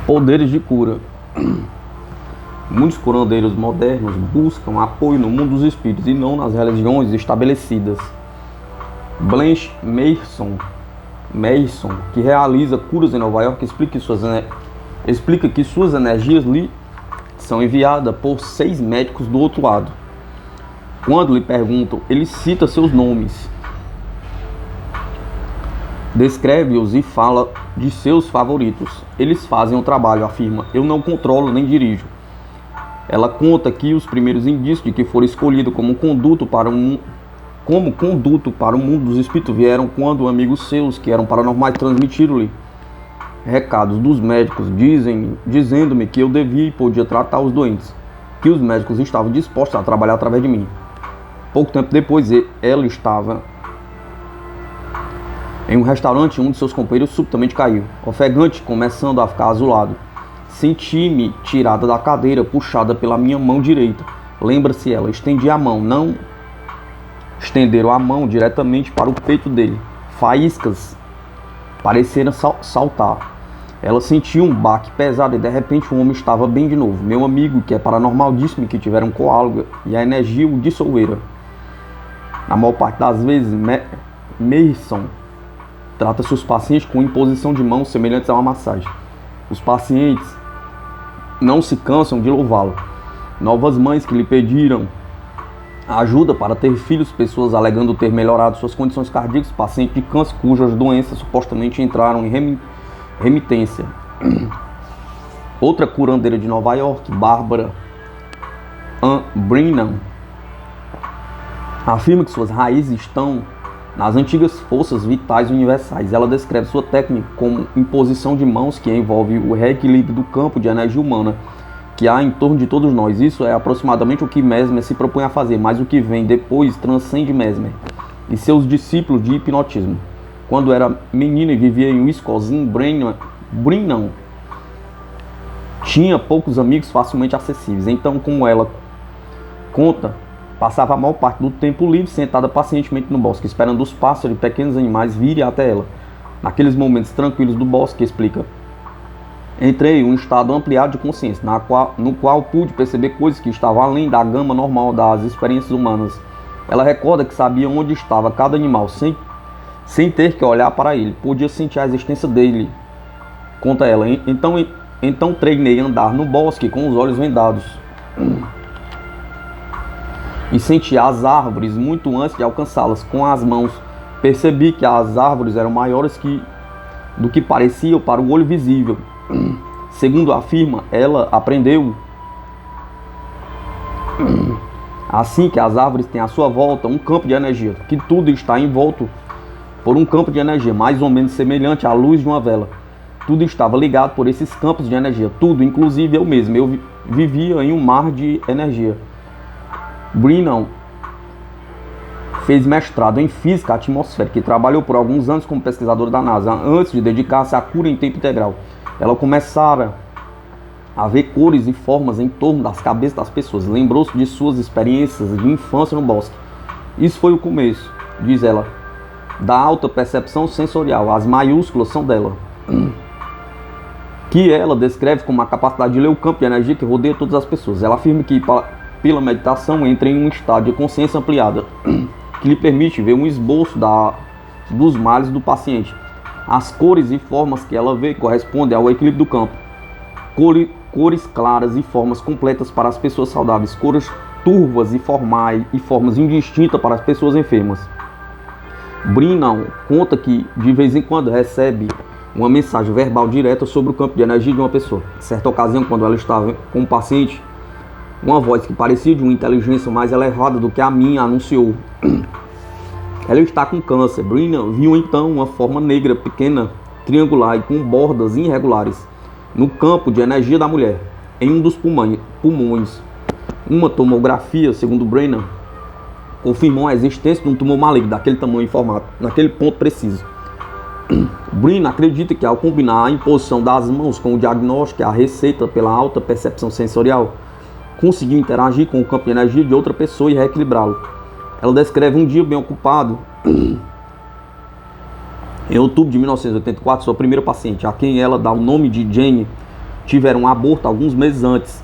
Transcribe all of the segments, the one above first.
Poderes de cura. Muitos curandeiros modernos buscam apoio no mundo dos espíritos e não nas religiões estabelecidas. Blanche Mason, que realiza curas em Nova York, explica que suas energias lhe são enviadas por 6 médicos do outro lado. Quando lhe perguntam, ele cita seus nomes, descreve-os e fala de seus favoritos. Eles fazem o trabalho, afirma. Eu não controlo nem dirijo. Ela conta que os primeiros indícios de que foram escolhidos como conduto para o mundo dos espíritos vieram quando amigos seus, que eram paranormais, transmitiram-lhe recados dos médicos, dizendo-me que eu devia e podia tratar os doentes, que os médicos estavam dispostos a trabalhar através de mim. Pouco tempo depois, ela estava em um restaurante, um de seus companheiros subitamente caiu, ofegante, começando a ficar azulado. Senti-me tirada da cadeira, puxada pela minha mão direita. Lembra-se ela, estendi a mão, não estenderam a mão diretamente para o peito dele. Faíscas pareceram saltar. Ela sentiu um baque pesado e de repente o homem estava bem de novo. Meu amigo, que é paranormal, disse-me que tiveram coágulo e a energia o dissolvera. Na maior parte das vezes, Mason trata seus pacientes com imposição de mãos semelhantes a uma massagem. Os pacientes não se cansam de louvá-lo. Novas mães que lhe pediram ajuda para ter filhos, pessoas alegando ter melhorado suas condições cardíacas, pacientes de câncer cujas doenças supostamente entraram em remitência. Outra curandeira de Nova York, Barbara Ann Brennan, afirma que suas raízes estão nas antigas forças vitais universais. Ela descreve sua técnica como imposição de mãos que envolve o reequilíbrio do campo de energia humana que há em torno de todos nós. Isso é aproximadamente o que Mesmer se propõe a fazer, mas o que vem depois transcende Mesmer e seus discípulos de hipnotismo. Quando era menina e vivia em Wisconsin, Brennan tinha poucos amigos facilmente acessíveis. Então, como ela conta, passava a maior parte do tempo livre sentada pacientemente no bosque, esperando os pássaros e pequenos animais virem até ela. Naqueles momentos tranquilos do bosque, explica, entrei em um estado ampliado de consciência, no qual pude perceber coisas que estavam além da gama normal das experiências humanas. Ela recorda que sabia onde estava cada animal, sem ter que olhar para ele. Podia sentir a existência dele, conta ela. Então treinei a andar no bosque com os olhos vendados e senti as árvores muito antes de alcançá-las com as mãos. Percebi que as árvores eram maiores do que pareciam para o olho visível. Segundo afirma, ela aprendeu assim que as árvores têm à sua volta um campo de energia, que tudo está envolto por um campo de energia mais ou menos semelhante à luz de uma vela. Tudo estava ligado por esses campos de energia, tudo, inclusive eu mesmo. Eu vivia em um mar de energia. Brennan fez mestrado em física atmosférica e trabalhou por alguns anos como pesquisadora da NASA, antes de dedicar-se à cura em tempo integral. Ela começara a ver cores e formas em torno das cabeças das pessoas. Lembrou-se de suas experiências de infância no bosque. Isso foi o começo, diz ela, da alta percepção sensorial. As maiúsculas são dela, que ela descreve como a capacidade de ler o campo de energia que rodeia todas as pessoas. Ela afirma que pela meditação entra em um estado de consciência ampliada, que lhe permite ver um esboço dos males do paciente. As cores e formas que ela vê correspondem ao equilíbrio do campo. Cores claras e formas completas para as pessoas saudáveis, cores turvas e formais e formas indistintas para as pessoas enfermas. Brennan conta que de vez em quando recebe uma mensagem verbal direta sobre o campo de energia de uma pessoa. Em certa ocasião, quando ela estava com um paciente, uma voz que parecia de uma inteligência mais elevada do que a minha anunciou: ela está com câncer. Brennan viu então uma forma negra, pequena, triangular e com bordas irregulares no campo de energia da mulher, em um dos pulmões. Uma tomografia, segundo Brennan, confirmou a existência de um tumor maligno daquele tamanho e formato, naquele ponto preciso. Brennan acredita que ao combinar a imposição das mãos com o diagnóstico e a receita pela alta percepção sensorial, conseguiu interagir com o campo de energia de outra pessoa e reequilibrá-lo. Ela descreve um dia bem ocupado, em outubro de 1984, sua primeira paciente, a quem ela dá o nome de Jane, tiveram um aborto alguns meses antes.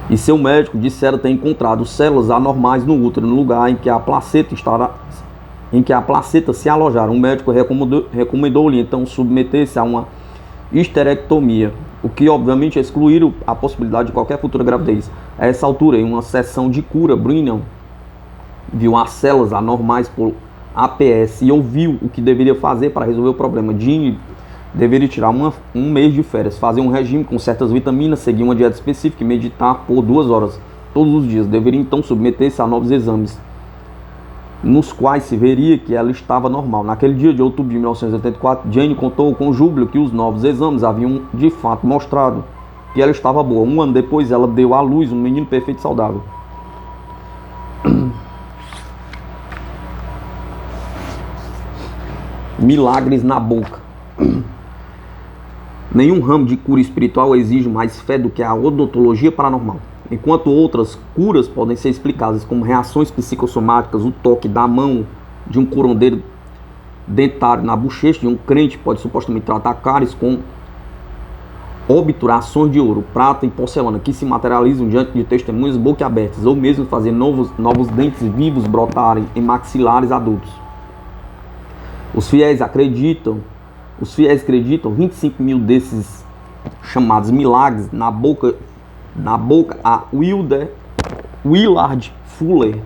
E seu médico disseram ter encontrado células anormais no útero, no lugar em que a placenta se alojaram. O médico recomendou-lhe então submeter-se a uma histerectomia, o que obviamente excluíram a possibilidade de qualquer futura gravidez. A essa altura, em uma sessão de cura, Brennan viu as células anormais por APS e ouviu o que deveria fazer para resolver o problema. Jean deveria tirar um mês de férias, fazer um regime com certas vitaminas, seguir uma dieta específica e meditar por 2 horas todos os dias. Deveria então submeter-se a novos exames, nos quais se veria que ela estava normal. Naquele dia de outubro de 1984, Jane contou com júbilo que os novos exames haviam de fato mostrado que ela estava boa. Um ano depois, ela deu à luz um menino perfeito e saudável. Milagres na boca. Nenhum ramo de cura espiritual exige mais fé do que a odontologia paranormal. Enquanto outras curas podem ser explicadas como reações psicossomáticas, o toque da mão de um curandeiro dentário na bochecha de um crente pode supostamente tratar cáries com obturações de ouro, prata e porcelana que se materializam diante de testemunhas boquiabertas, ou mesmo fazer novos dentes vivos brotarem em maxilares adultos. Os fiéis acreditam 25 mil desses chamados milagres na boca a Willard Fuller,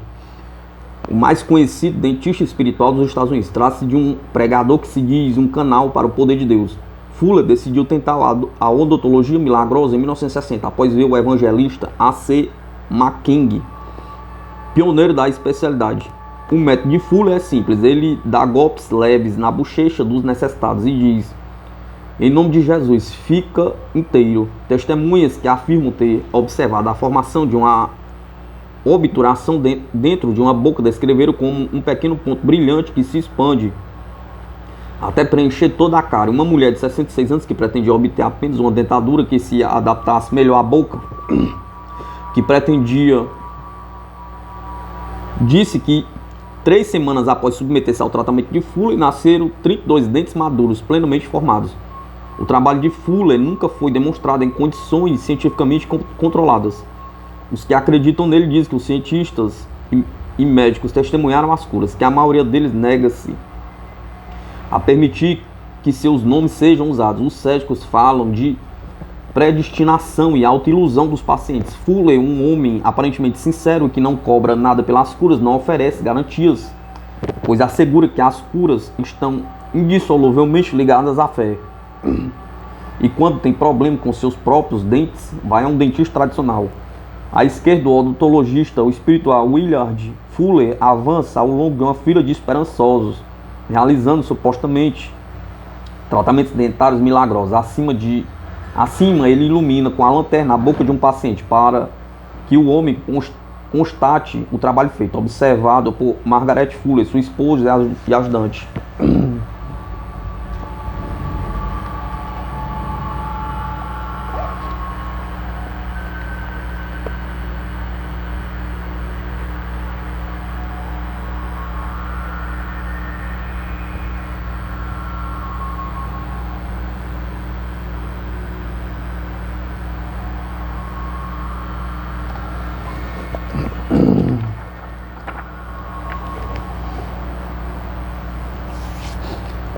o mais conhecido dentista espiritual dos Estados Unidos. Trata-se de um pregador que se diz um canal para o poder de Deus. Fuller decidiu tentar a odontologia milagrosa em 1960, após ver o evangelista A.C. McKing, pioneiro da especialidade. O método de Fuller é simples, ele dá golpes leves na bochecha dos necessitados e diz: em nome de Jesus, fica inteiro. Testemunhas que afirmam ter observado a formação de uma obturação dentro de uma boca descreveram como um pequeno ponto brilhante que se expande até preencher toda a cara. Uma mulher de 66 anos que pretendia obter apenas uma dentadura que se adaptasse melhor à boca, disse que 3 semanas após submeter-se ao tratamento de Fuller, nasceram 32 dentes maduros, plenamente formados. O trabalho de Fuller nunca foi demonstrado em condições cientificamente controladas. Os que acreditam nele dizem que os cientistas e médicos testemunharam as curas, que a maioria deles nega-se a permitir que seus nomes sejam usados. Os céticos falam de predestinação e autoilusão dos pacientes. Fuller, um homem aparentemente sincero que não cobra nada pelas curas, não oferece garantias, pois assegura que as curas estão indissoluvelmente ligadas à fé. E quando tem problema com seus próprios dentes, vai a um dentista tradicional. À esquerda, o odontologista, o espiritual Willard Fuller, avança ao longo de uma fila de esperançosos, realizando supostamente tratamentos dentários milagrosos. Acima, ele ilumina com a lanterna a boca de um paciente para que o homem constate o trabalho feito, observado por Margaret Fuller, sua esposa e ajudante.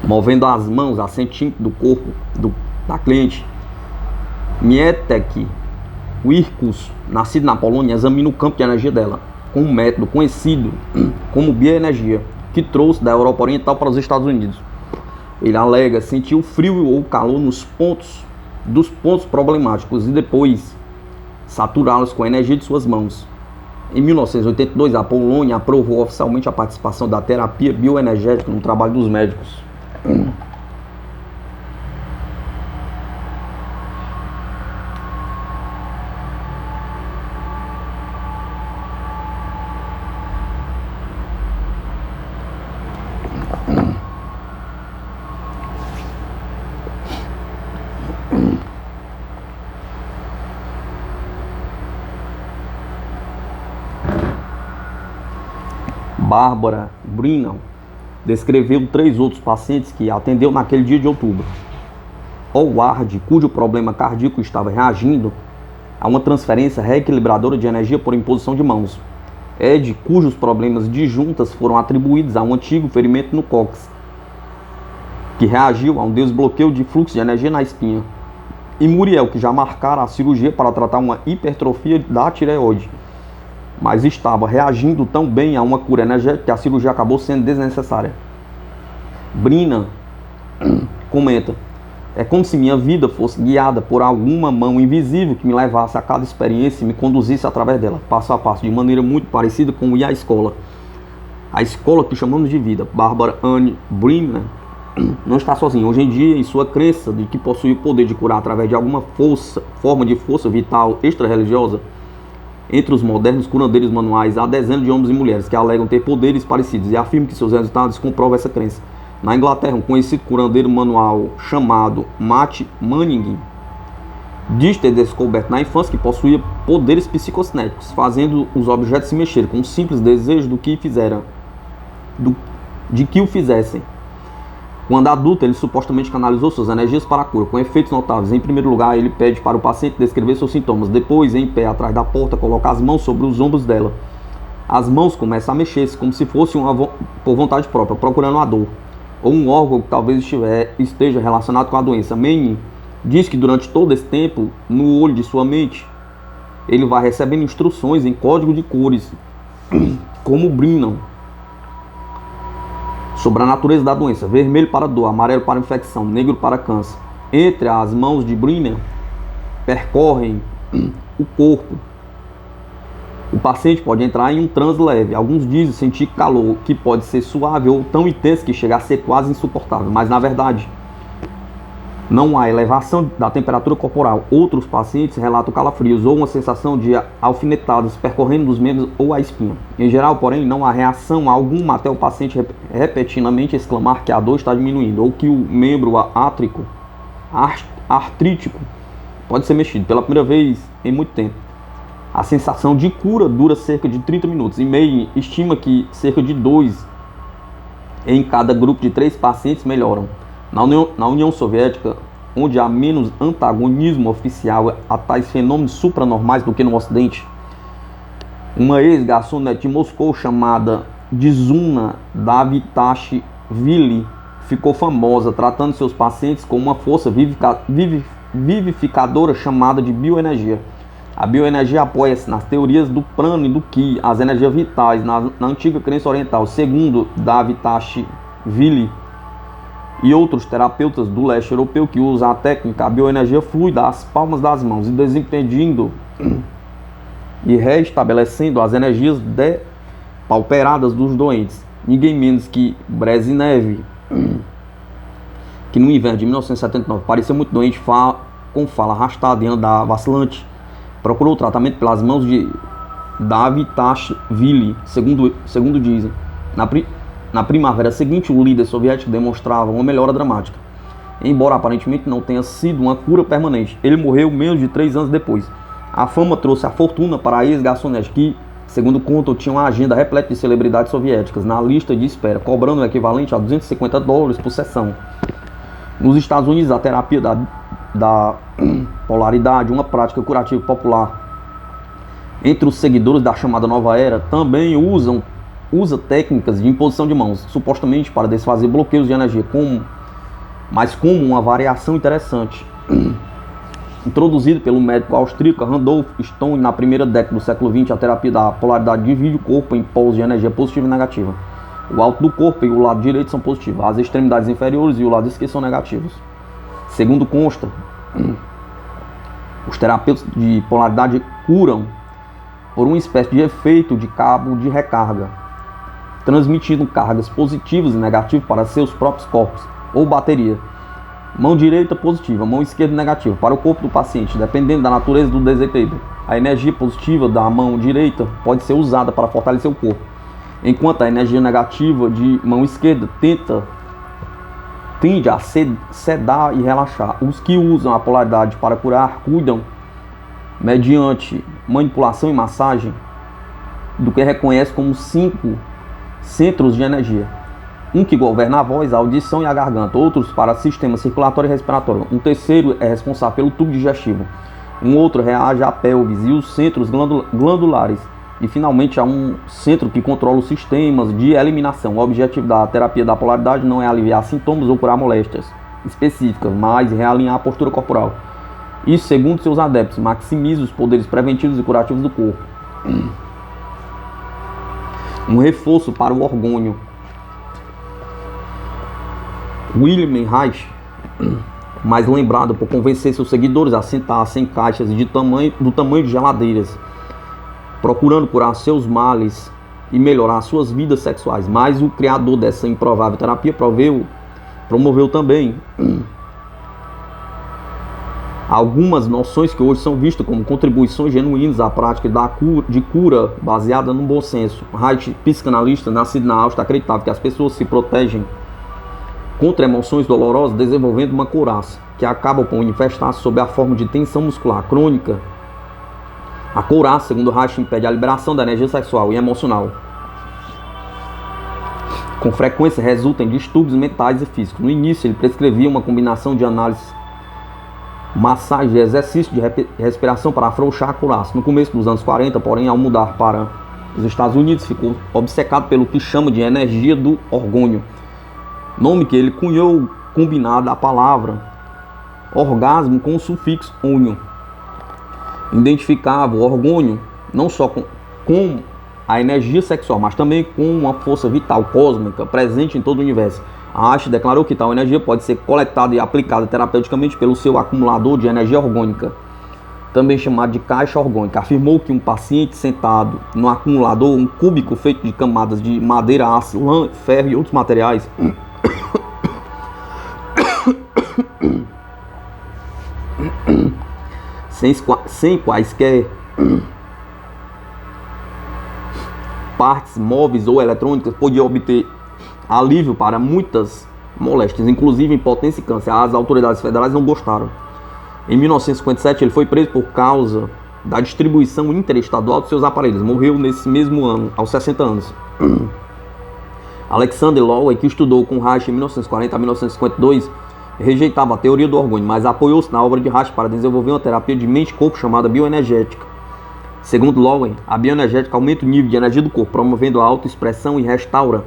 Movendo as mãos a centímetro do corpo da cliente, Mietek Wirkus, nascido na Polônia, examina o campo de energia dela com um método conhecido como bioenergia, que trouxe da Europa Oriental para os Estados Unidos. Ele alega sentir o frio ou o calor dos pontos problemáticos e depois saturá-los com a energia de suas mãos. Em 1982, a Polônia aprovou oficialmente a participação da terapia bioenergética no trabalho dos médicos. Barbara Brennan descreveu 3 outros pacientes que atendeu naquele dia de outubro. Howard, cujo problema cardíaco estava reagindo a uma transferência reequilibradora de energia por imposição de mãos. Ed, cujos problemas de juntas foram atribuídos a um antigo ferimento no cóccix, que reagiu a um desbloqueio de fluxo de energia na espinha. E Muriel, que já marcara a cirurgia para tratar uma hipertrofia da tireoide, mas estava reagindo tão bem a uma cura energética que a cirurgia acabou sendo desnecessária. Brina comenta: é como se minha vida fosse guiada por alguma mão invisível que me levasse a cada experiência e me conduzisse através dela, passo a passo, de maneira muito parecida com ir à escola. A escola que chamamos de vida. Barbara Ann Brina não está sozinha. Hoje em dia, em sua crença de que possui o poder de curar através de alguma forma de força vital extra-religiosa, entre os modernos curandeiros manuais, há dezenas de homens e mulheres que alegam ter poderes parecidos e afirmam que seus resultados comprovam essa crença. Na Inglaterra, um conhecido curandeiro manual chamado Matt Manning diz ter descoberto na infância que possuía poderes psicocinéticos, fazendo os objetos se mexerem com um simples desejo de que o fizessem. Quando adulto, ele supostamente canalizou suas energias para a cura, com efeitos notáveis. Em primeiro lugar, ele pede para o paciente descrever seus sintomas. Depois, em pé atrás da porta, coloca as mãos sobre os ombros dela. As mãos começam a mexer-se como se fosse por vontade própria, procurando a dor, ou um órgão que talvez esteja relacionado com a doença. Manning diz que durante todo esse tempo, no olho de sua mente, ele vai recebendo instruções em código de cores, como Brennan, sobre a natureza da doença: vermelho para dor, amarelo para infecção, negro para câncer. Entre as mãos de Brennan percorrem o corpo. O paciente pode entrar em um transe leve. Alguns dizem sentir calor, que pode ser suave ou tão intenso que chega a ser quase insuportável, mas na verdade não há elevação da temperatura corporal. Outros pacientes relatam calafrios ou uma sensação de alfinetadas percorrendo os membros ou a espinha. Em geral, porém, não há reação alguma até o paciente repetidamente exclamar que a dor está diminuindo ou que o membro artrítico pode ser mexido pela primeira vez em muito tempo. A sensação de cura dura cerca de 30 minutos e meio. Estima que cerca de 2 em cada grupo de 3 pacientes melhoram. Na União Soviética, onde há menos antagonismo oficial a tais fenômenos supranormais do que no Ocidente, uma ex-garçonete de Moscou chamada Dzuna Davitashvili ficou famosa tratando seus pacientes com uma força vivificadora chamada de bioenergia. A bioenergia apoia-se nas teorias do prana e do ki, as energias vitais, na antiga crença oriental. Segundo Davitashvili e outros terapeutas do leste europeu que usam a técnica, a bioenergia flui das palmas das mãos e desimpedindo e restabelecendo as energias depauperadas dos doentes. Ninguém menos que Brezhnev, que no inverno de 1979 parecia muito doente, com fala arrastada e andar vacilante, procurou tratamento pelas mãos de Davitashvili, segundo dizem. Na primavera seguinte, o líder soviético demonstrava uma melhora dramática. Embora aparentemente não tenha sido uma cura permanente, ele morreu menos de 3 anos depois. A fama trouxe a fortuna para a ex-garçonete, que, segundo contam, tinha uma agenda repleta de celebridades soviéticas na lista de espera, cobrando o equivalente a $250 por sessão. Nos Estados Unidos, a terapia da polaridade, uma prática curativa popular entre os seguidores da chamada Nova Era, também usa técnicas de imposição de mãos, supostamente para desfazer bloqueios de energia, mas como uma variação interessante. Introduzido pelo médico austríaco Randolph Stone na primeira década do século XX, a terapia da polaridade divide o corpo em polos de energia positiva e negativa. O alto do corpo e o lado direito são positivos, as extremidades inferiores e o lado esquerdo são negativos. Segundo consta, os terapeutas de polaridade curam por uma espécie de efeito de cabo de recarga, transmitindo cargas positivas e negativas para seus próprios corpos, ou bateria. Mão direita positiva, mão esquerda negativa, para o corpo do paciente, dependendo da natureza do desequilíbrio. A energia positiva da mão direita pode ser usada para fortalecer o corpo, enquanto a energia negativa de mão esquerda tende a sedar e relaxar. Os que usam a polaridade para curar cuidam, mediante manipulação e massagem, do que reconhece como 5 centros de energia. Um que governa a voz, a audição e a garganta, outros para sistema circulatório e respiratório. Um terceiro é responsável pelo tubo digestivo. Um outro reage à pelvis e os centros glandulares. E finalmente há um centro que controla os sistemas de eliminação. O objetivo da terapia da polaridade não é aliviar sintomas ou curar moléstias específicas, mas realinhar a postura corporal. Isso, segundo seus adeptos, maximiza os poderes preventivos e curativos do corpo. Um reforço para o orgônio. Wilhelm Reich, mais lembrado por convencer seus seguidores a sentar-se em caixas do tamanho de geladeiras, procurando curar seus males e melhorar suas vidas sexuais. Mas o criador dessa improvável terapia promoveu também algumas noções que hoje são vistas como contribuições genuínas à prática de cura baseada no bom senso. Reich, psicanalista, nascido na Áustria, acreditava que as pessoas se protegem contra emoções dolorosas desenvolvendo uma couraça, que acaba por manifestar-se sob a forma de tensão muscular crônica. A couraça, segundo Reich, impede a liberação da energia sexual e emocional. Com frequência resulta em distúrbios mentais e físicos. No início ele prescrevia uma combinação de análise, massagem e exercício de respiração para afrouxar a couraça. No começo dos anos 40, porém, ao mudar para os Estados Unidos, ficou obcecado pelo que chama de energia do orgônio, nome que ele cunhou combinado à palavra orgasmo com o sufixo ônio. Identificava o orgônio não só com a energia sexual, mas também com uma força vital cósmica presente em todo o universo. Reich declarou que tal energia pode ser coletada e aplicada terapeuticamente pelo seu acumulador de energia orgônica, também chamado de caixa orgônica. Afirmou que um paciente sentado no acumulador, um cúbico feito de camadas de madeira, aço, lã, ferro e outros materiais, sem quaisquer partes móveis ou eletrônicas, podia obter alívio para muitas moléstias, inclusive impotência e câncer. As autoridades federais não gostaram. Em 1957 ele foi preso por causa da distribuição interestadual dos seus aparelhos. Morreu nesse mesmo ano, aos 60 anos. Alexander Lowy, que estudou com Reich em 1940 a 1952, rejeitava a teoria do orgônio, mas apoiou-se na obra de Reich para desenvolver uma terapia de mente-corpo chamada bioenergética. Segundo Lowy, a bioenergética aumenta o nível de energia do corpo, promovendo a autoexpressão e restaura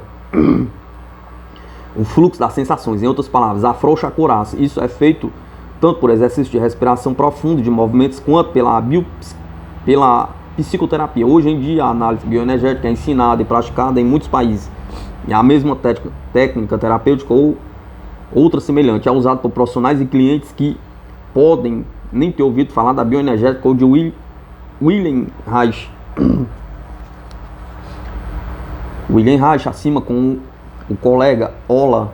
o fluxo das sensações. Em outras palavras, afrouxa a couraça. Isso é feito tanto por exercício de respiração profunda de movimentos quanto pela psicoterapia. Hoje em dia, a análise bioenergética é ensinada e praticada em muitos países. E a mesma técnica terapêutica ou outra semelhante é usada por profissionais e clientes que podem nem ter ouvido falar da bioenergética ou de Wilhelm Reich. Wilhelm Reich, acima com o colega Ola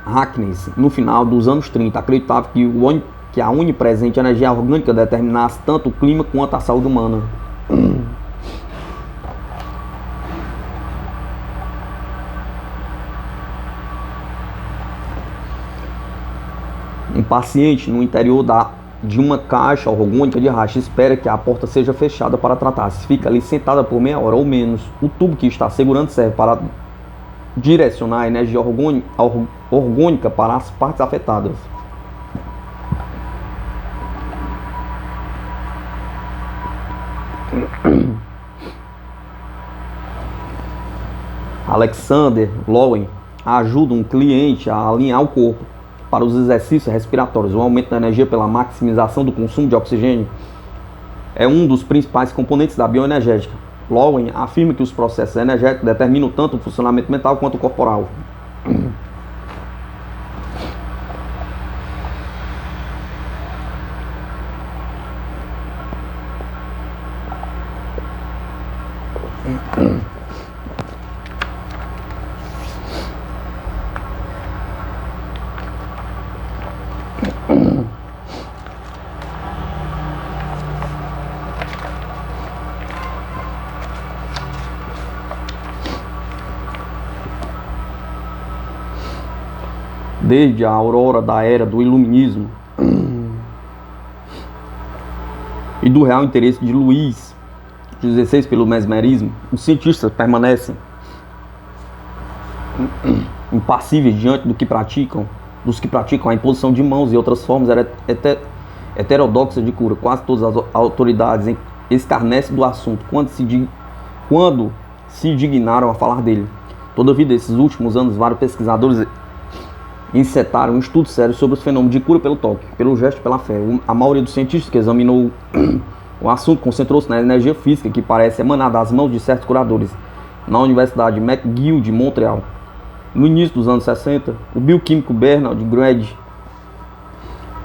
Hackness, no final dos anos 30, acreditava que a onipresente energia orgânica determinasse tanto o clima quanto a saúde humana. Um paciente no interior de uma caixa orgônica de Reich espera que a porta seja fechada para tratar-se. Fica ali sentada por meia hora ou menos. O tubo que está segurando serve para direcionar a energia orgônica para as partes afetadas. Alexander Lowy ajuda um cliente a alinhar o corpo para os exercícios respiratórios. O aumento da energia pela maximização do consumo de oxigênio é um dos principais componentes da bioenergética. Lowy afirma que os processos energéticos determinam tanto o funcionamento mental quanto o corporal. Desde a aurora da era do iluminismo e do real interesse de Luís XVI pelo mesmerismo, os cientistas permanecem impassíveis diante dos que praticam a imposição de mãos e outras formas heterodoxas de cura. Quase todas as autoridades escarnecem do assunto quando se dignaram a falar dele. Todavia, nesses últimos anos, vários pesquisadores encetaram um estudo sério sobre os fenômenos de cura pelo toque, pelo gesto e pela fé. A maioria dos cientistas que examinou o assunto concentrou-se na energia física que parece emanar das mãos de certos curadores. Na Universidade McGill de Montreal, no início dos anos 60, o bioquímico Bernard Grady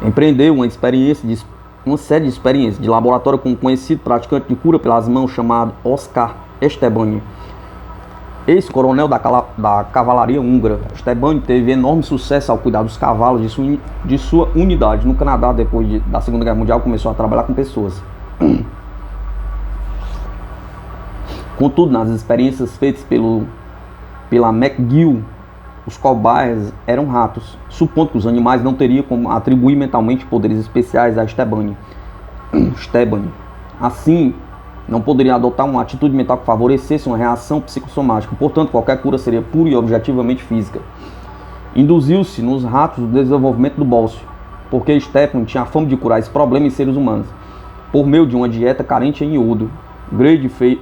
empreendeu uma série de experiências de laboratório com um conhecido praticante de cura pelas mãos chamado Oscar Estebany, ex-coronel da cavalaria húngara. Estebany teve enorme sucesso ao cuidar dos cavalos de sua unidade no Canadá. Depois da Segunda Guerra Mundial, começou a trabalhar com pessoas. Contudo, nas experiências feitas pela McGill, os cobaias eram ratos, supondo que os animais não teriam como atribuir mentalmente poderes especiais a Estebany. Assim, não poderia adotar uma atitude mental que favorecesse uma reação psicossomática. Portanto, qualquer cura seria pura e objetivamente física. Induziu-se nos ratos o desenvolvimento do bócio, porque Estebany tinha a fama de curar esse problema em seres humanos, por meio de uma dieta carente em iodo. Grady foi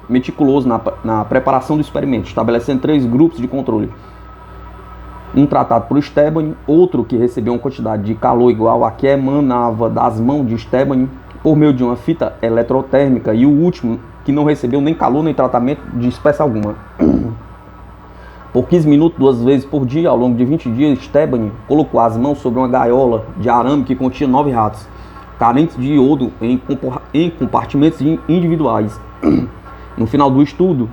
meticuloso na preparação do experimento, estabelecendo 3 grupos de controle. Um tratado por Estebany, outro que recebeu uma quantidade de calor igual a que emanava das mãos de Estebany por meio de uma fita eletrotérmica, e o último que não recebeu nem calor nem tratamento de espécie alguma. Por 15 minutos, 2 vezes por dia, ao longo de 20 dias, Estebany colocou as mãos sobre uma gaiola de arame que continha 9 ratos, carentes de iodo em compartimentos individuais. No final do estudo,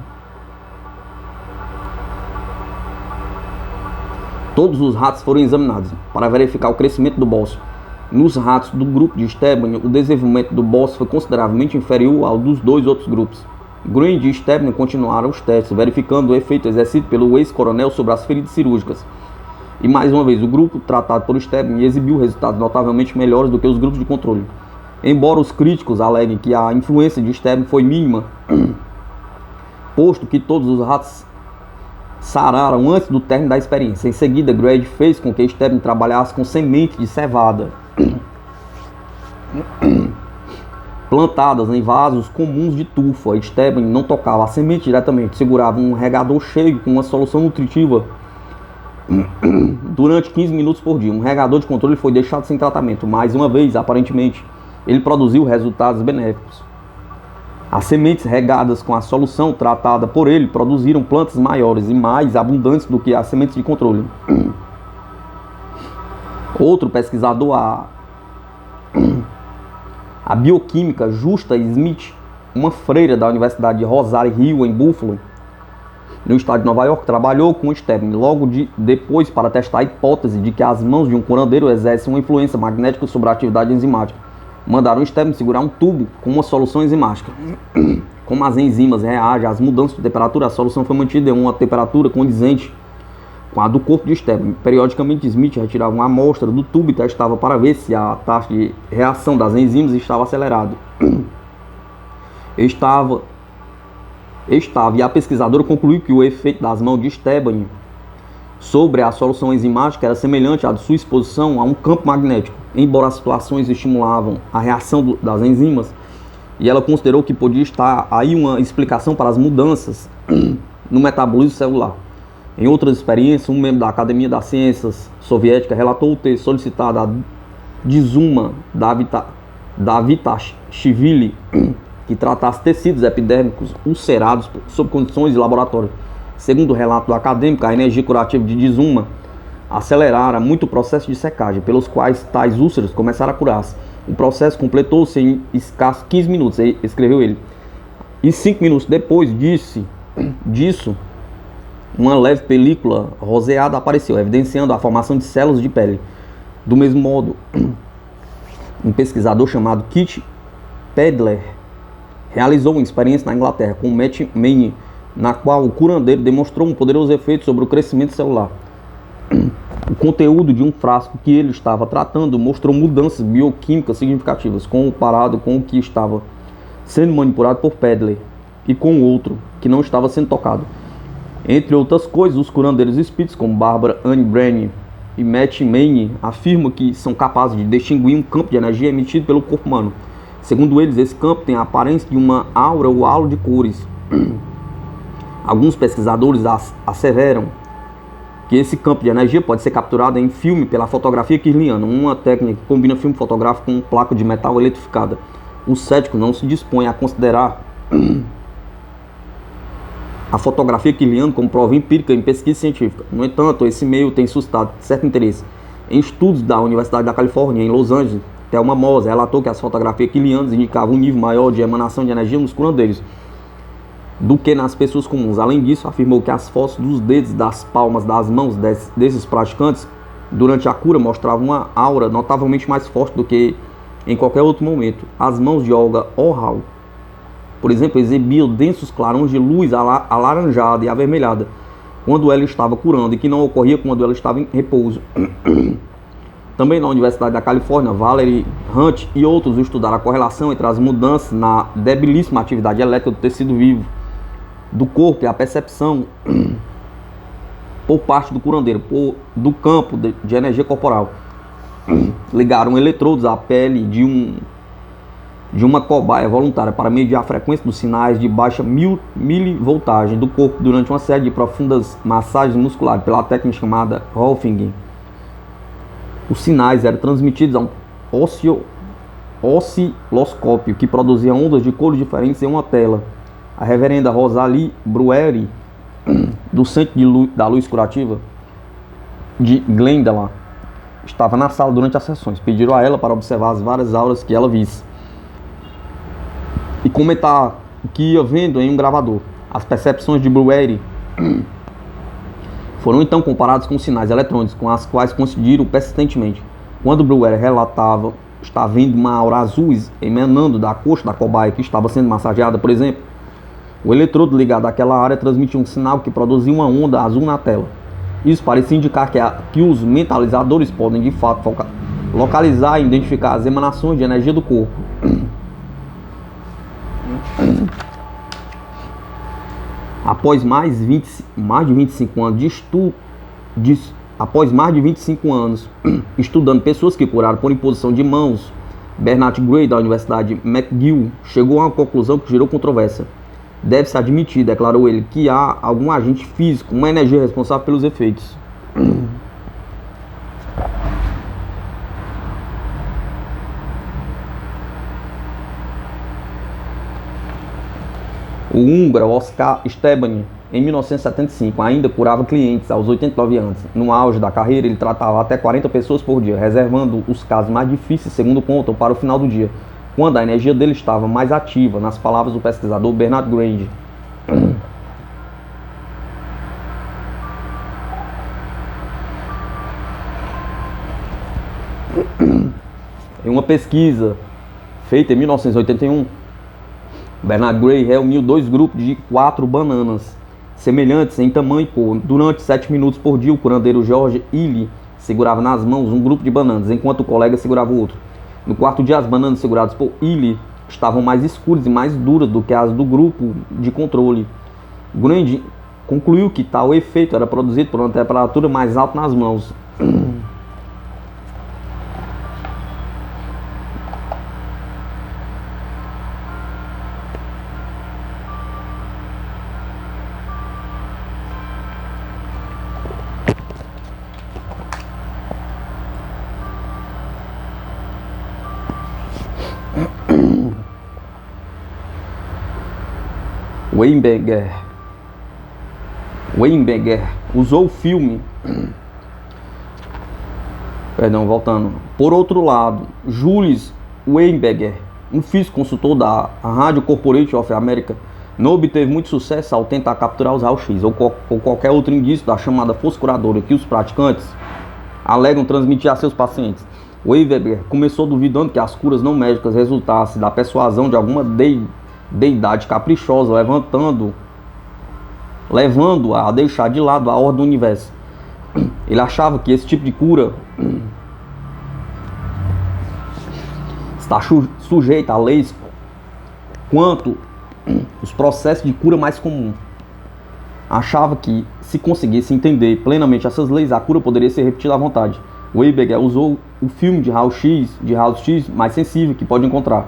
todos os ratos foram examinados para verificar o crescimento do bócio. Nos ratos do grupo de Estebany, o desenvolvimento do bócio foi consideravelmente inferior ao dos 2 outros grupos. Grady e Estebany continuaram os testes, verificando o efeito exercido pelo ex-coronel sobre as feridas cirúrgicas. E mais uma vez, o grupo tratado por Estebany exibiu resultados notavelmente melhores do que os grupos de controle. Embora os críticos aleguem que a influência de Estebany foi mínima, posto que todos os ratos sararam antes do término da experiência. Em seguida, Grady fez com que Estebany trabalhasse com semente de cevada plantadas em vasos comuns de tufa. Estebany não tocava a semente diretamente, segurava um regador cheio com uma solução nutritiva durante 15 minutos por dia. Um regador de controle foi deixado sem tratamento. Mais uma vez, aparentemente, ele produziu resultados benéficos. As sementes regadas com a solução tratada por ele produziram plantas maiores e mais abundantes do que as sementes de controle. Outro pesquisador, a bioquímica Justa Smith, uma freira da Universidade de Rosario Hill, em Buffalo, no estado de Nova York, trabalhou com Estebany logo depois para testar a hipótese de que as mãos de um curandeiro exercem uma influência magnética sobre a atividade enzimática. Mandaram Estebany segurar um tubo com uma solução enzimática. Como as enzimas reagem às mudanças de temperatura, a solução foi mantida em uma temperatura condizente com a do corpo de Estebany. Periodicamente, Smith retirava uma amostra do tubo e testava para ver se a taxa de reação das enzimas estava acelerada. Estava, e a pesquisadora concluiu que o efeito das mãos de Estebany sobre a solução enzimática era semelhante à de sua exposição a um campo magnético, embora as situações estimulavam a reação das enzimas, e ela considerou que podia estar aí uma explicação para as mudanças no metabolismo celular. Em outras experiências, um membro da Academia das Ciências Soviética relatou ter solicitado a Dzuma Davitashvili que tratasse tecidos epidérmicos ulcerados sob condições de laboratório. Segundo o relato do acadêmico, a energia curativa de Dzuma acelerara muito o processo de secagem, pelos quais tais úlceras começaram a curar-se. O processo completou-se em escassos 15 minutos, escreveu ele. E 5 minutos depois disso, uma leve película roseada apareceu, evidenciando a formação de células de pele. Do mesmo modo, um pesquisador chamado Kit Pedler realizou uma experiência na Inglaterra com Matt Manning, na qual o curandeiro demonstrou um poderoso efeito sobre o crescimento celular. O conteúdo de um frasco que ele estava tratando mostrou mudanças bioquímicas significativas, comparado com o que estava sendo manipulado por Pedler e com o outro, que não estava sendo tocado. Entre outras coisas, os curandeiros espíritos, como Barbara Ann Brennan e Matt Manning, afirmam que são capazes de distinguir um campo de energia emitido pelo corpo humano. Segundo eles, esse campo tem a aparência de uma aura ou halo de cores. Alguns pesquisadores asseveram que esse campo de energia pode ser capturado em filme pela fotografia kirliana, uma técnica que combina filme fotográfico com placa de metal eletrificada. Os céticos não se dispõem a considerar a fotografia kirliana como prova empírica em pesquisa científica. No entanto, esse meio tem suscitado certo interesse. Em estudos da Universidade da Califórnia, em Los Angeles, Thelma Moser relatou que as fotografias kirlianas indicavam um nível maior de emanação de energia nos curandeiros do que nas pessoas comuns. Além disso, afirmou que as fotos dos dedos das palmas das mãos desses praticantes durante a cura mostravam uma aura notavelmente mais forte do que em qualquer outro momento. As mãos de Olga Orhal, por exemplo, exibiam densos clarões de luz alaranjada e avermelhada quando ela estava curando, e que não ocorria quando ela estava em repouso. Também na Universidade da Califórnia, Valerie Hunt e outros estudaram a correlação entre as mudanças na debilíssima atividade elétrica do tecido vivo do corpo e a percepção por parte do curandeiro do campo de energia corporal. Ligaram eletrodos à pele de uma cobaia voluntária para medir a frequência dos sinais de baixa milivoltagem do corpo durante uma série de profundas massagens musculares pela técnica chamada Rolfing. Os sinais eram transmitidos a um osciloscópio que produzia ondas de cores diferentes em uma tela. A reverenda Rosalie Brueri, do Centro da Luz Curativa de Glendale, estava na sala durante as sessões. Pediram a ela para observar as várias auras que ela visse e comentar o que ia vendo em um gravador. As percepções de Brueri foram então comparadas com sinais eletrônicos, com as quais coincidiram persistentemente. Quando Brueri relatava estar vendo uma aura azul emanando da coxa da cobaia que estava sendo massageada, por exemplo, o eletrodo ligado àquela área transmitia um sinal que produzia uma onda azul na tela. Isso parecia indicar que os mentalizadores podem de fato localizar e identificar as emanações de energia do corpo. Após mais de 25 anos estudando pessoas que curaram por imposição de mãos, Bernard Gray, da Universidade McGill, chegou a uma conclusão que gerou controvérsia. Deve-se admitir, declarou ele, que há algum agente físico, uma energia responsável pelos efeitos. O húngaro Oscar Stebany, em 1975, ainda curava clientes aos 89 anos. No auge da carreira, ele tratava até 40 pessoas por dia, reservando os casos mais difíceis, segundo contam, para o final do dia, quando a energia dele estava mais ativa, nas palavras do pesquisador Bernard Gray. Em uma pesquisa feita em 1981, Bernard Gray reuniu dois grupos de 4 bananas, semelhantes em tamanho e cor. Durante 7 minutos por dia, o curandeiro George Ely segurava nas mãos um grupo de bananas, enquanto o colega segurava o outro. No quarto dia, as bananas seguradas por Ely estavam mais escuras e mais duras do que as do grupo de controle. Gray concluiu que tal efeito era produzido por uma temperatura mais alta nas mãos. Weinberger usou o filme. Por outro lado, Julius Weinberger, um físico consultor da Radio Corporation of America, não obteve muito sucesso ao tentar capturar os raios-x ou qualquer outro indício da chamada força curadora que os praticantes alegam transmitir a seus pacientes. Weinberger começou duvidando que as curas não médicas resultassem da persuasão de alguma deidade caprichosa, levando-a a deixar de lado a ordem do universo. Ele achava que esse tipo de cura está sujeito a leis quanto os processos de cura mais comuns. achava que, se conseguisse entender plenamente essas leis, a cura poderia ser repetida à vontade. Weiberger usou o filme de Raio-X mais sensível que pode encontrar.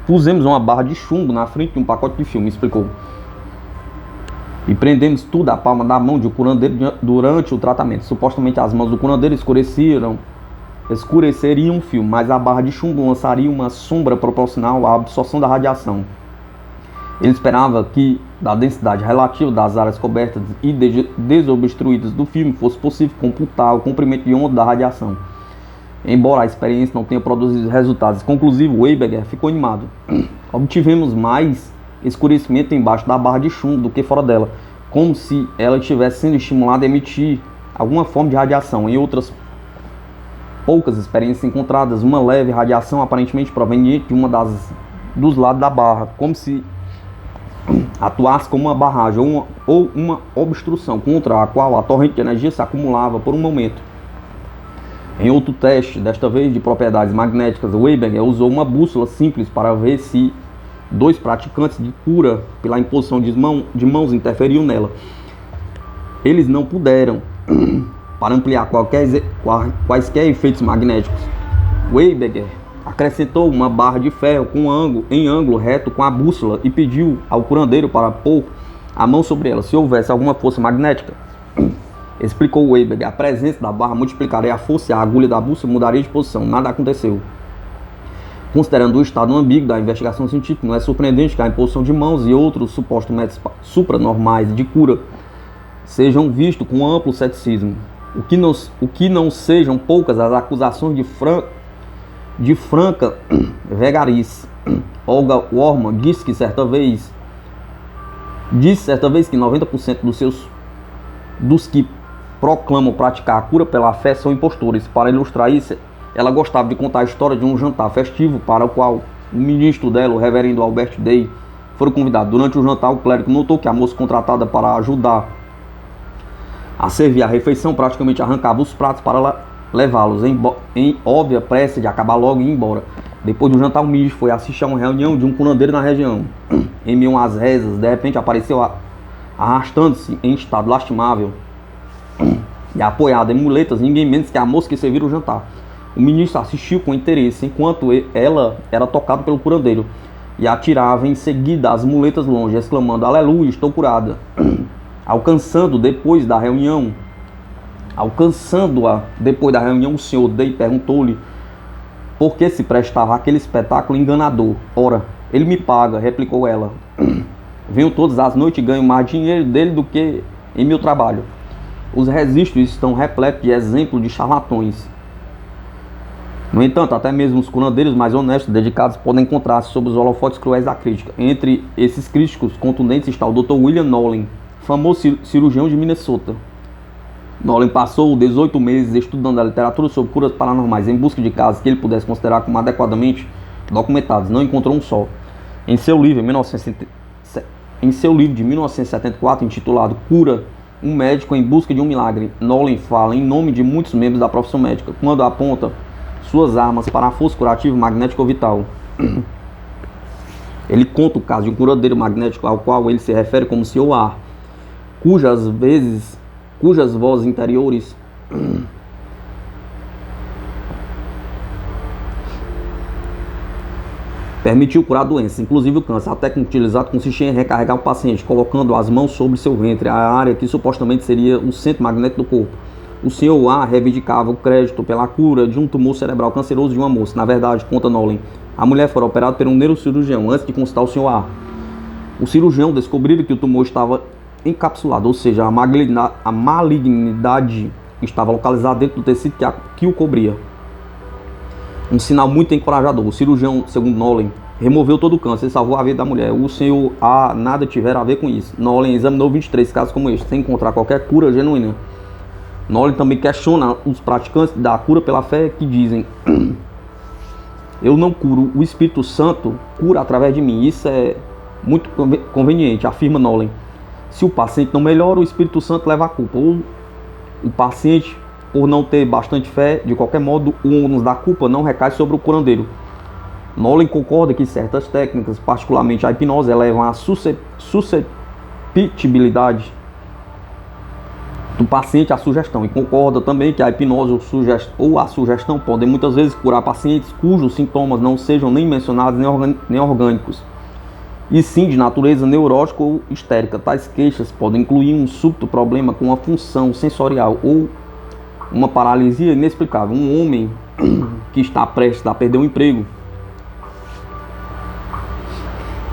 Pusemos uma barra de chumbo na frente de um pacote de filme, explicou. E prendemos tudo à palma da mão de um curandeiro durante o tratamento. Supostamente as mãos do curandeiro escureceriam o filme, mas a barra de chumbo lançaria uma sombra proporcional à absorção da radiação. Ele esperava que, da densidade relativa das áreas cobertas e desobstruídas do filme, fosse possível computar o comprimento de onda da radiação. Embora a experiência não tenha produzido resultados conclusivos, Weiberger ficou animado. Obtivemos mais escurecimento embaixo da barra de chumbo do que fora dela, como se ela estivesse sendo estimulada a emitir alguma forma de radiação. Em outras poucas experiências encontradas, uma leve radiação aparentemente proveniente de dos lados da barra, como se atuasse como uma barragem ou uma obstrução contra a qual a torrente de energia se acumulava por um momento. Em outro teste, desta vez de propriedades magnéticas, Weiberger usou uma bússola simples para ver se dois praticantes de cura pela imposição de mãos interferiam nela. Eles não puderam, para ampliar quaisquer efeitos magnéticos. Weiberger acrescentou uma barra de ferro em ângulo reto com a bússola e pediu ao curandeiro para pôr a mão sobre ela se houvesse alguma força magnética. Explicou Weiberger. A presença da barra multiplicaria a força e a agulha da bússola mudaria de posição. Nada aconteceu. Considerando o estado ambíguo da investigação científica, não é surpreendente que a imposição de mãos e outros supostos métodos supranormais de cura sejam vistos com amplo ceticismo. O que não sejam poucas as acusações de franca vegarice. Olga Worman disse certa vez que 90% dos que proclamam praticar a cura pela fé são impostores. Para ilustrar isso, ela gostava de contar a história de um jantar festivo para o qual o ministro dela, o reverendo Albert Day, foi convidado. Durante o jantar, o clérigo notou que a moça contratada para ajudar a servir a refeição praticamente arrancava os pratos para levá-los em óbvia pressa de acabar logo e ir embora. Depois do jantar, o ministro foi assistir a uma reunião de um curandeiro na região. Em meio às rezas, de repente apareceu arrastando-se em estado lastimável e apoiada em muletas, ninguém menos que a moça que servira o jantar. O ministro assistiu com interesse enquanto ela era tocada pelo curandeiro e atirava em seguida as muletas longe, exclamando: "Aleluia, estou curada." Alcançando-a depois da reunião, o senhor Day perguntou-lhe por que se prestava aquele espetáculo enganador. "Ora, ele me paga", replicou ela. "Venho todas as noites e ganho mais dinheiro dele do que em meu trabalho. Os registros estão repletos de exemplos de charlatões. No entanto, até mesmo os curandeiros mais honestos e dedicados podem encontrar-se sob os holofotes cruéis da crítica. Entre esses críticos contundentes está o Dr. William Nolan, famoso cirurgião de Minnesota. Nolan passou 18 meses estudando a literatura sobre curas paranormais em busca de casos que ele pudesse considerar como adequadamente documentados. Não encontrou um só. Em seu livro de 1974, intitulado Cura, um médico em busca de um milagre, Nolan fala em nome de muitos membros da profissão médica, quando aponta suas armas para a força curativa magnético vital. Ele conta o caso de um curandeiro magnético ao qual ele se refere como Sr. A, cujas vozes interiores permitiu curar doenças, inclusive o câncer. A técnica utilizada consistia em recarregar o paciente, colocando as mãos sobre seu ventre, a área que supostamente seria o centro magnético do corpo. O Sr. A reivindicava o crédito pela cura de um tumor cerebral canceroso de uma moça. Na verdade, conta Nolan, a mulher foi operada por um neurocirurgião antes de consultar o Sr. A. O cirurgião descobriu que o tumor estava encapsulado, ou seja, a malignidade estava localizada dentro do tecido que o cobria. Um sinal muito encorajador. O cirurgião, segundo Nolan, removeu todo o câncer e salvou a vida da mulher. O Sr. A nada tiver a ver com isso. Nolan examinou 23 casos como este, sem encontrar qualquer cura genuína. Nolan também questiona os praticantes da cura pela fé que dizem: "Eu não curo, o Espírito Santo cura através de mim." Isso é muito conveniente, afirma Nolan. Se o paciente não melhora, o Espírito Santo leva a culpa. Ou o paciente, por não ter bastante fé, de qualquer modo, o ônus da culpa não recai sobre o curandeiro. Nolan concorda que certas técnicas, particularmente a hipnose, elevam a susceptibilidade do paciente a sugestão, e concorda também que a hipnose ou a sugestão podem muitas vezes curar pacientes cujos sintomas não sejam nem mencionados nem orgânicos, e sim de natureza neurótica ou histérica. Tais queixas podem incluir um súbito problema com a função sensorial ou uma paralisia inexplicável. Um homem que está prestes a perder o emprego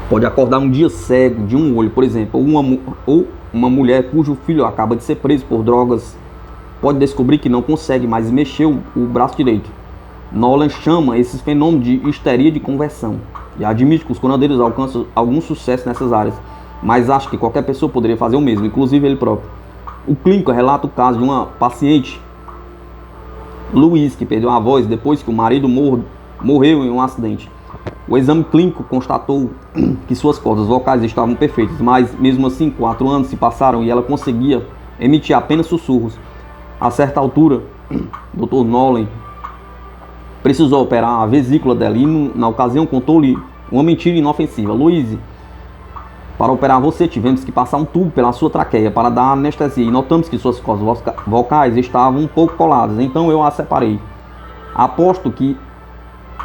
pode acordar um dia cego de um olho, por exemplo, ou uma mulher cujo filho acaba de ser preso por drogas pode descobrir que não consegue mais mexer o braço direito. Nolan chama esses fenômenos de histeria de conversão e admite que os curandeiros alcançam algum sucesso nessas áreas, mas acha que qualquer pessoa poderia fazer o mesmo, inclusive ele próprio. O clínico relata o caso de uma paciente, Louise, que perdeu a voz depois que o marido morreu em um acidente. O exame clínico constatou que suas cordas vocais estavam perfeitas, mas mesmo assim 4 anos se passaram e ela conseguia emitir apenas sussurros. A certa altura, o Dr. Nolan precisou operar a vesícula dela e na ocasião contou-lhe uma mentira inofensiva. Louise, para operar você tivemos que passar um tubo pela sua traqueia para dar anestesia e notamos que suas cordas vocais estavam um pouco coladas, então eu a separei. Aposto que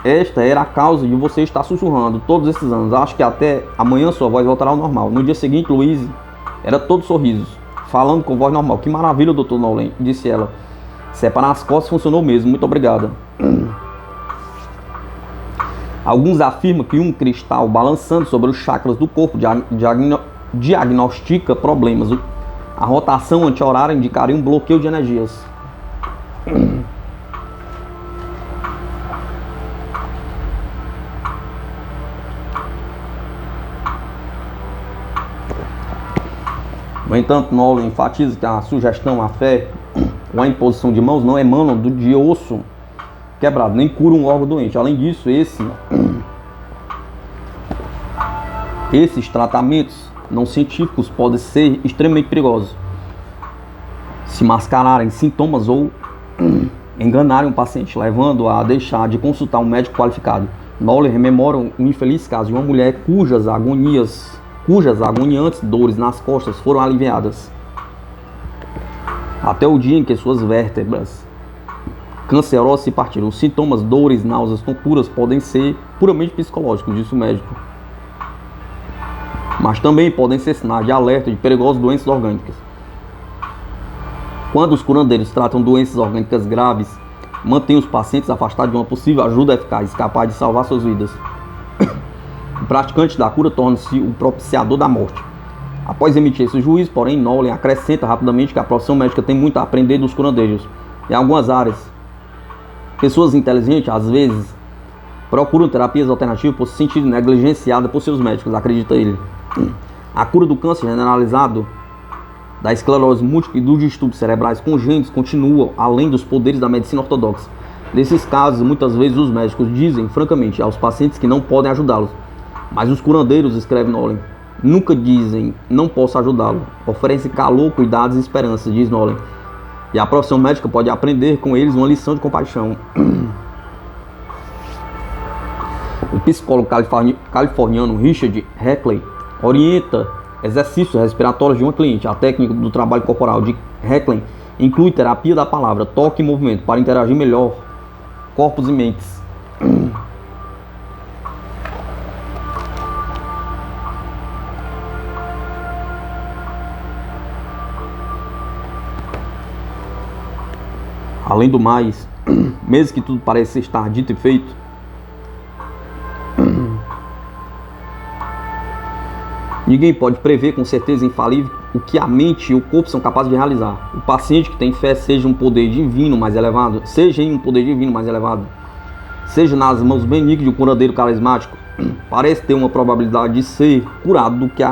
esta era a causa de você estar sussurrando todos esses anos. Acho que até amanhã sua voz voltará ao normal. No dia seguinte, Louise era todo sorrisos, falando com voz normal. Que maravilha, Dr. Nolan, disse ela. Separar as costas funcionou mesmo, muito obrigada. Alguns afirmam que um cristal balançando sobre os chakras do corpo diagnostica problemas. A rotação anti-horária indicaria um bloqueio de energias. No entanto, Nolan enfatiza que a sugestão, a fé ou a imposição de mãos não emanam de osso quebrado, nem cura um órgão doente. Além disso, esses tratamentos não científicos podem ser extremamente perigosos se mascararem sintomas ou enganarem um paciente, levando a deixar de consultar um médico qualificado. Nolan rememora um infeliz caso de uma mulher cujas agoniantes dores nas costas foram aliviadas até o dia em que suas vértebras cancerosas se partiram. Os sintomas, dores, náuseas, tonturas podem ser puramente psicológicos, disse o médico, mas também podem ser sinais de alerta de perigosas doenças orgânicas. Quando os curandeiros tratam doenças orgânicas graves, mantêm os pacientes afastados de uma possível ajuda eficaz, capaz de salvar suas vidas. O praticante da cura torna-se o propiciador da morte. Após emitir esse juízo, porém, Nolan acrescenta rapidamente que a profissão médica tem muito a aprender dos curandeiros. Em algumas áreas, pessoas inteligentes, às vezes, procuram terapias alternativas por se sentir negligenciadas por seus médicos, acredita ele. A cura do câncer generalizado, da esclerose múltipla e dos distúrbios cerebrais congênitos continua além dos poderes da medicina ortodoxa. Nesses casos, muitas vezes os médicos dizem francamente aos pacientes que não podem ajudá-los. Mas os curandeiros, escreve Nolan, nunca dizem não posso ajudá-lo. Oferecem calor, cuidados e esperanças, diz Nolan. E a profissão médica pode aprender com eles uma lição de compaixão. O psicólogo californiano Richard Heckley orienta exercícios respiratórios de uma cliente. A técnica do trabalho corporal de Heckley inclui terapia da palavra, toque e movimento para interagir melhor corpos e mentes. Além do mais, mesmo que tudo pareça estar dito e feito, ninguém pode prever com certeza infalível o que a mente e o corpo são capazes de realizar. O paciente que tem fé seja em um poder divino mais elevado, seja nas mãos benignas de um curandeiro carismático, parece ter uma probabilidade de ser curado do que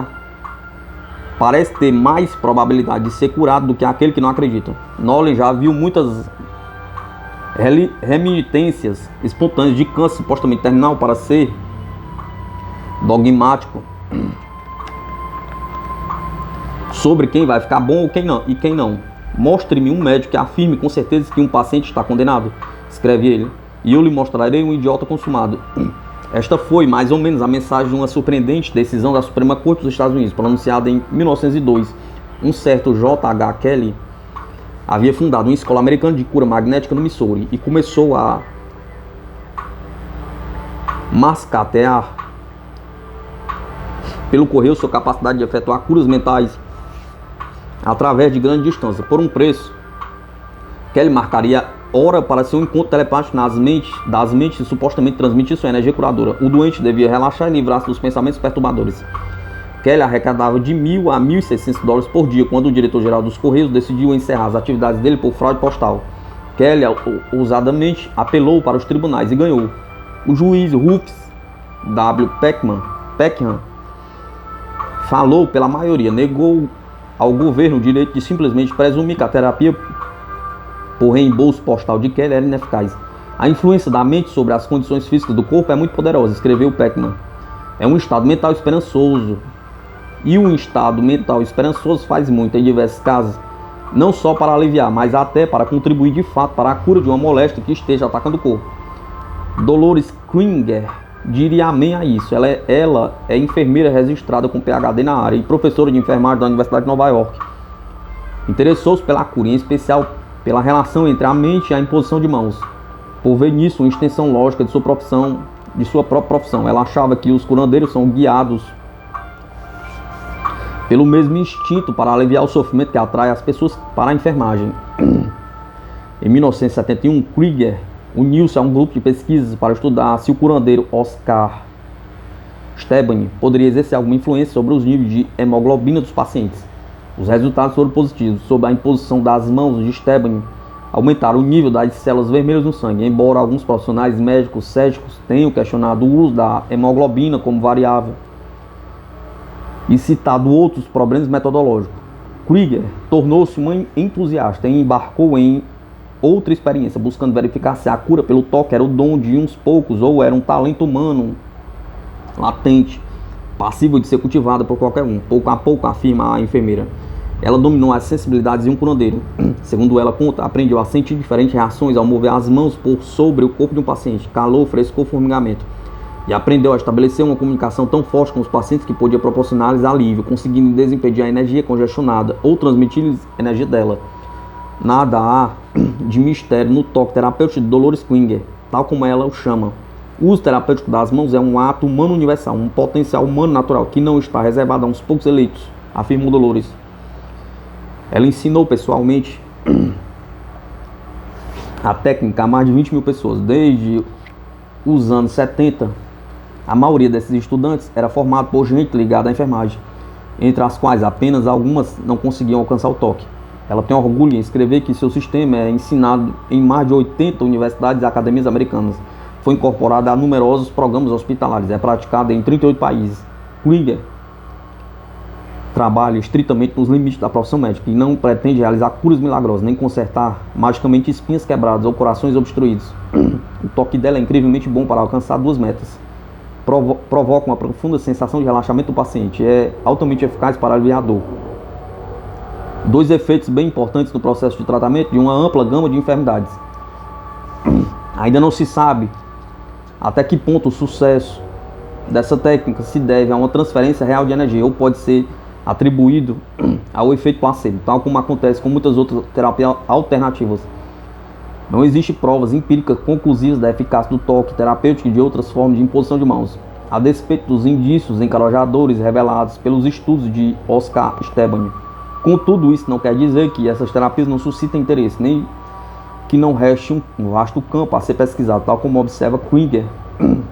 parece ter mais probabilidade de ser curado do que aquele que não acredita. Nolan já viu muitas remitências espontâneas de câncer supostamente terminal para ser dogmático sobre quem vai ficar bom ou quem não. Mostre-me um médico que afirme com certeza que um paciente está condenado, escreve ele, e eu lhe mostrarei um idiota consumado. Esta foi mais ou menos a mensagem de uma surpreendente decisão da Suprema Corte dos Estados Unidos, pronunciada em 1902. Um certo J.H. Kelly havia fundado uma escola americana de cura magnética no Missouri e começou a mascatear pelo correio sua capacidade de efetuar curas mentais através de grande distância. Por um preço, Kelly marcaria hora para seu encontro telepático das mentes e supostamente transmitir sua energia curadora. O doente devia relaxar e livrar-se dos pensamentos perturbadores. Kelly arrecadava de $1.000 a $1.600 por dia quando o diretor-geral dos Correios decidiu encerrar as atividades dele por fraude postal. Kelly ousadamente apelou para os tribunais e ganhou. O juiz Rufus W. Peckham falou pela maioria, negou ao governo o direito de simplesmente presumir que a terapia por reembolso postal de Kelly era ineficaz. A influência da mente sobre as condições físicas do corpo é muito poderosa, escreveu Peckham. É um estado mental esperançoso. E um estado mental esperançoso faz muito, em diversos casos, não só para aliviar, mas até para contribuir de fato para a cura de uma moléstia que esteja atacando o corpo. Dolores Kringer diria amém a isso. Ela é enfermeira registrada com PhD na área e professora de enfermagem da Universidade de Nova York. Interessou-se pela cura, em especial pela relação entre a mente e a imposição de mãos, por ver nisso uma extensão lógica de sua própria profissão. Ela achava que os curandeiros são guiados pelo mesmo instinto para aliviar o sofrimento que atrai as pessoas para a enfermagem. Em 1971, Krieger uniu-se a um grupo de pesquisas para estudar se o curandeiro Oscar Stebany poderia exercer alguma influência sobre os níveis de hemoglobina dos pacientes. Os resultados foram positivos. Sob a imposição das mãos de Stebany, aumentaram o nível das células vermelhas no sangue, embora alguns profissionais médicos céticos tenham questionado o uso da hemoglobina como variável e citado outros problemas metodológicos. Krieger tornou-se um entusiasta e embarcou em outra experiência, buscando verificar se a cura pelo toque era o dom de uns poucos ou era um talento humano latente, passível de ser cultivado por qualquer um. Pouco a pouco, afirma a enfermeira, ela dominou as sensibilidades de um curandeiro. Segundo ela conta, aprendeu a sentir diferentes reações ao mover as mãos por sobre o corpo de um paciente, calor, frescor, formigamento. E aprendeu a estabelecer uma comunicação tão forte com os pacientes que podia proporcionar-lhes alívio, conseguindo desimpedir a energia congestionada ou transmitir-lhes energia dela. Nada há de mistério no toque terapêutico de Dolores Kringer, tal como ela o chama. O uso terapêutico das mãos é um ato humano universal, um potencial humano natural que não está reservado a uns poucos eleitos, afirmou Dolores. Ela ensinou pessoalmente a técnica a mais de 20 mil pessoas. Desde os anos 70, a maioria desses estudantes era formada por gente ligada à enfermagem, entre as quais apenas algumas não conseguiam alcançar o toque. Ela tem orgulho em escrever que seu sistema é ensinado em mais de 80 universidades e academias americanas. Foi incorporado a numerosos programas hospitalares. É praticado em 38 países. Krieger trabalha estritamente nos limites da profissão médica e não pretende realizar curas milagrosas, nem consertar magicamente espinhas quebradas ou corações obstruídos. O toque dela é incrivelmente bom para alcançar duas metas. Provoca uma profunda sensação de relaxamento do paciente. É altamente eficaz para aliviar a dor. Dois efeitos bem importantes no processo de tratamento de uma ampla gama de enfermidades. Ainda não se sabe até que ponto o sucesso dessa técnica se deve a uma transferência real de energia ou pode ser atribuído ao efeito placebo, tal como acontece com muitas outras terapias alternativas. Não existem provas empíricas conclusivas da eficácia do toque terapêutico e de outras formas de imposição de mãos, a despeito dos indícios encorajadores revelados pelos estudos de Oscar Stebany. Contudo, isso não quer dizer que essas terapias não suscitem interesse, nem que não reste um vasto campo a ser pesquisado, tal como observa Krieger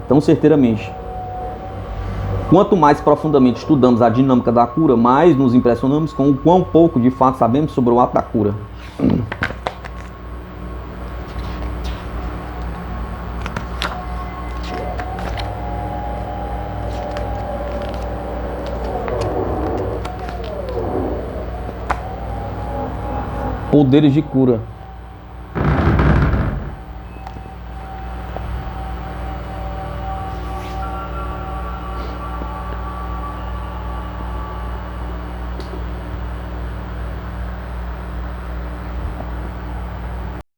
tão certeiramente. Quanto mais profundamente estudamos a dinâmica da cura, mais nos impressionamos com o quão pouco de fato sabemos sobre o ato da cura. Poderes de cura.